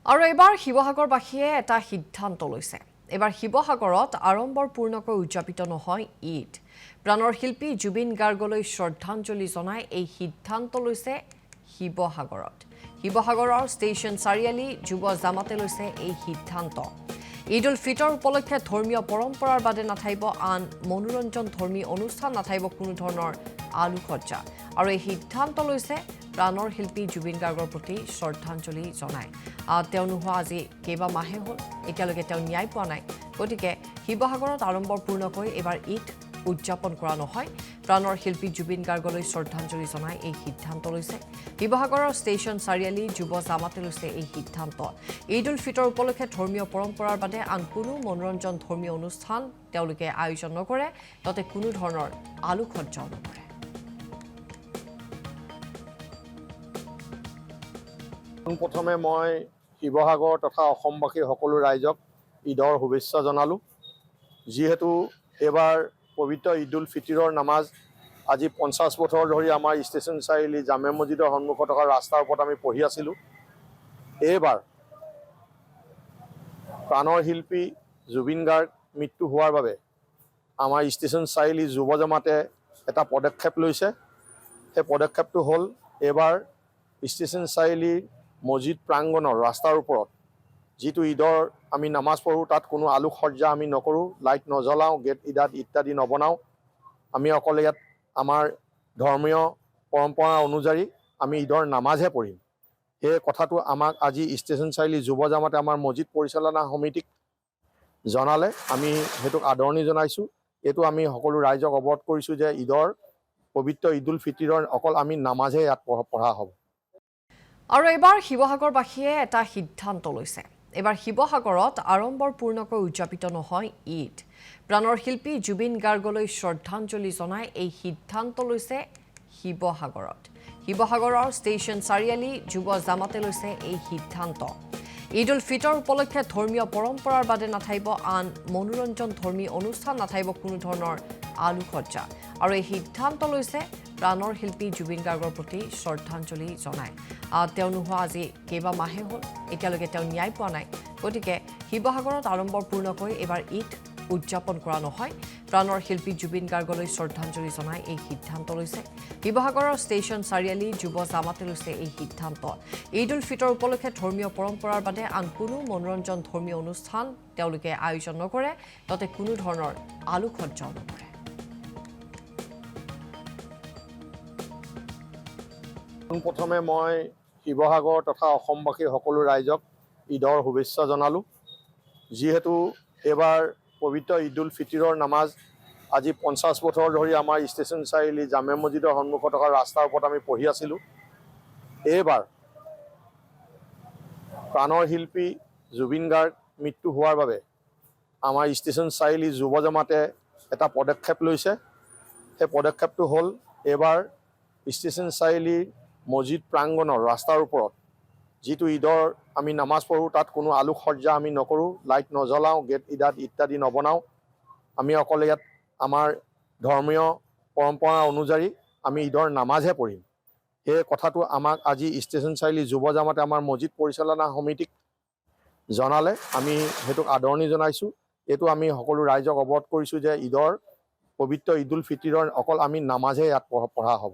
আৰু এবাৰ শিৱসাগৰবাসীয়ে এটা সিদ্ধান্ত লৈছে। এবাৰ শিৱসাগৰত আড়ম্বৰপূৰ্ণকৈ উদযাপিত নহয় ঈদ। প্ৰাণৰ শিল্পী জুবিন গাৰ্গলৈ শ্ৰদ্ধাঞ্জলি জনাই এই সিদ্ধান্ত লৈছে শিৱসাগৰত। শিৱসাগৰৰ ষ্টেচন চাৰিআলি যুৱ জামাতে লৈছে এই সিদ্ধান্ত। ঈদ উল ফিতৰ উপলক্ষে ধৰ্মীয় পৰম্পৰাৰ বাদে নাথাকিব আন মনোৰঞ্জন ধৰ্মী অনুষ্ঠান, নাথাকিব কোনো ধৰণৰ আলোকসজ্জা। আৰু এই সিদ্ধান্ত লৈছে প্ৰাণৰ শিল্পী জুবিন গাৰ্গৰ প্ৰতি শ্ৰদ্ধাঞ্জলি জনায়। তেওঁ নোহোৱা আজি কেইবামাহে হ'ল, এতিয়ালৈকে তেওঁ ন্যায় পোৱা নাই। গতিকে শিৱসাগৰত আড়ম্বৰপূৰ্ণকৈ এইবাৰ ঈদ উদযাপন কৰা নহয়। প্ৰাণৰ শিল্পী জুবিন গাৰ্গলৈ শ্ৰদ্ধাঞ্জলি জনাই এই সিদ্ধান্ত লৈছে। শিৱসাগৰৰ ষ্টেচন চাৰিআলি যুৱ জামাতে লৈছে এই সিদ্ধান্ত। ঈদ উল ফিতৰ উপলক্ষে ধৰ্মীয় পৰম্পৰাৰ বাদে আন কোনো মনোৰঞ্জন ধৰ্মীয় অনুষ্ঠান তেওঁলোকে আয়োজন নকৰে, তাতে কোনো ধৰণৰ আলোকসজ্জাও নকৰে। প্ৰথমে মই শিৱসাগৰ তথা অসমবাসী সকলো ৰাইজক ঈদৰ শুভেচ্ছা জনালোঁ। যিহেতু এইবাৰ পবিত্ৰ ঈদ উল ফিতৰৰ নামাজ আজি 50 বছৰ ধৰি আমাৰ ষ্টেচন চাৰিআলি জামে মছজিদৰ সন্মুখত থকা ৰাস্তাৰ ওপৰত আমি পঢ়ি আছিলোঁ। এইবাৰ প্ৰাণৰ শিল্পী জুবিন গাৰ্গ মৃত্যু হোৱাৰ বাবে আমাৰ ষ্টেচন চাৰিআলি যুৱ জামাতে এটা পদক্ষেপ লৈছে। সেই পদক্ষেপটো হ'ল এইবাৰ ষ্টেচন চাৰিআলিৰ মছজিদ প্ৰাংগণৰ ৰাস্তাৰ ওপৰত যিটো ঈদৰ আমি নামাজ পঢ়োঁ, তাত কোনো আলোকসজ্জা আমি নকৰোঁ, লাইট নজ্বলাওঁ, গেট ইত্যাদি নবনাওঁ। আমি অকল ইয়াত আমাৰ ধৰ্মীয় পৰম্পৰা অনুযায়ী আমি ঈদৰ নামাজহে পঢ়িম। সেই কথাটো আমাক আজি ষ্টেচন চাৰিআলি যুৱ জামাতে আমাৰ মছজিদ পৰিচালনা সমিতিক জনালে। আমি সেইটোক আদৰণি জনাইছোঁ। এইটো আমি সকলো ৰাইজক অৱগত কৰিছোঁ যে ঈদৰ পবিত্ৰ ঈদ উল ফিতৰৰ অকল আমি নামাজহে ইয়াত পঢ়া হ'ব। আৰু এবাৰ শিৱসাগৰবাসীয়ে এটা সিদ্ধান্ত লৈছে। এবাৰ শিৱসাগৰত আড়ম্বৰপূৰ্ণকৈ উদযাপিত নহয় ঈদ। প্ৰাণৰ শিল্পী জুবিন গাৰ্গলৈ শ্ৰদ্ধাঞ্জলি জনাই এই সিদ্ধান্ত লৈছে শিৱসাগৰত। শিৱসাগৰৰ ষ্টেচন চাৰিআলি যুৱ জামাতে লৈছে এই সিদ্ধান্ত। ঈদ উল ফিতৰ উপলক্ষে ধৰ্মীয় পৰম্পৰাৰ বাদে নাথাকিব আন মনোৰঞ্জন ধৰ্মী অনুষ্ঠান, নাথাকিব কোনো ধৰণৰ আলোকসজ্জা। আৰু এই সিদ্ধান্ত লৈছে প্ৰাণৰ শিল্পী জুবিন গাৰ্গৰ প্ৰতি শ্ৰদ্ধাঞ্জলি জনায়। তেওঁ নোহোৱা আজি কেইবামাহে হ'ল, এতিয়ালৈকে তেওঁ ন্যায় পোৱা নাই। গতিকে শিৱসাগৰত আড়ম্বৰপূৰ্ণকৈ এইবাৰ ঈদ উদযাপন কৰা নহয়। প্ৰাণৰ শিল্পী জুবিন গাৰ্গলৈ শ্ৰদ্ধাঞ্জলি জনাই এই সিদ্ধান্ত লৈছে। শিৱসাগৰৰ ষ্টেচন চাৰিআলি যুৱ জামাতে লৈছে এই সিদ্ধান্ত। ঈদ উল ফিতৰ উপলক্ষে ধৰ্মীয় পৰম্পৰাৰ বাদে আন কোনো মনোৰঞ্জন ধৰ্মীয় অনুষ্ঠান তেওঁলোকে আয়োজন নকৰে, তাতে কোনো ধৰণৰ আলোকসজ্জাও নকৰে। প্ৰথমে মই শিৱসাগৰ তথা অসমবাসী সকলো ৰাইজক ঈদৰ শুভেচ্ছা জনালোঁ। যিহেতু এইবাৰ পবিত্ৰ ঈদ উল ফিতৰৰ নামাজ আজি 50 বছৰ ধৰি আমাৰ ষ্টেচন চাৰিআলি জামে মছজিদৰ সন্মুখত থকা ৰাস্তাৰ ওপৰত আমি পঢ়ি আছিলোঁ। এইবাৰ প্ৰাণৰ শিল্পী জুবিন গাৰ্গ মৃত্যু হোৱাৰ বাবে আমাৰ ষ্টেচন চাৰিআলি যুৱ জামাতে এটা পদক্ষেপ লৈছে। সেই পদক্ষেপটো হ'ল এইবাৰ ষ্টেচন চাৰিআলিৰ মছজিদ প্ৰাংগণৰ ৰাস্তাৰ ওপৰত যিটো ঈদৰ আমি নামাজ পঢ়োঁ, তাত কোনো আলোকসজ্জা আমি নকৰোঁ, লাইট নজ্বলাওঁ, গেট ইত্যাদি নবনাওঁ। আমি অকল ইয়াত আমাৰ ধৰ্মীয় পৰম্পৰা অনুযায়ী আমি ঈদৰ নামাজহে পঢ়িম। সেই কথাটো আমাক আজি ষ্টেচন চাৰিআলি যুৱ জামাতে আমাৰ মছজিদ পৰিচালনা সমিতিক জনালে। আমি সেইটোক আদৰণি জনাইছোঁ। এইটো আমি সকলো ৰাইজক অৱগত কৰিছোঁ যে ঈদৰ পবিত্ৰ ঈদ উল ফিতৰৰ অকল আমি নামাজহে ইয়াত পঢ়া হ'ব।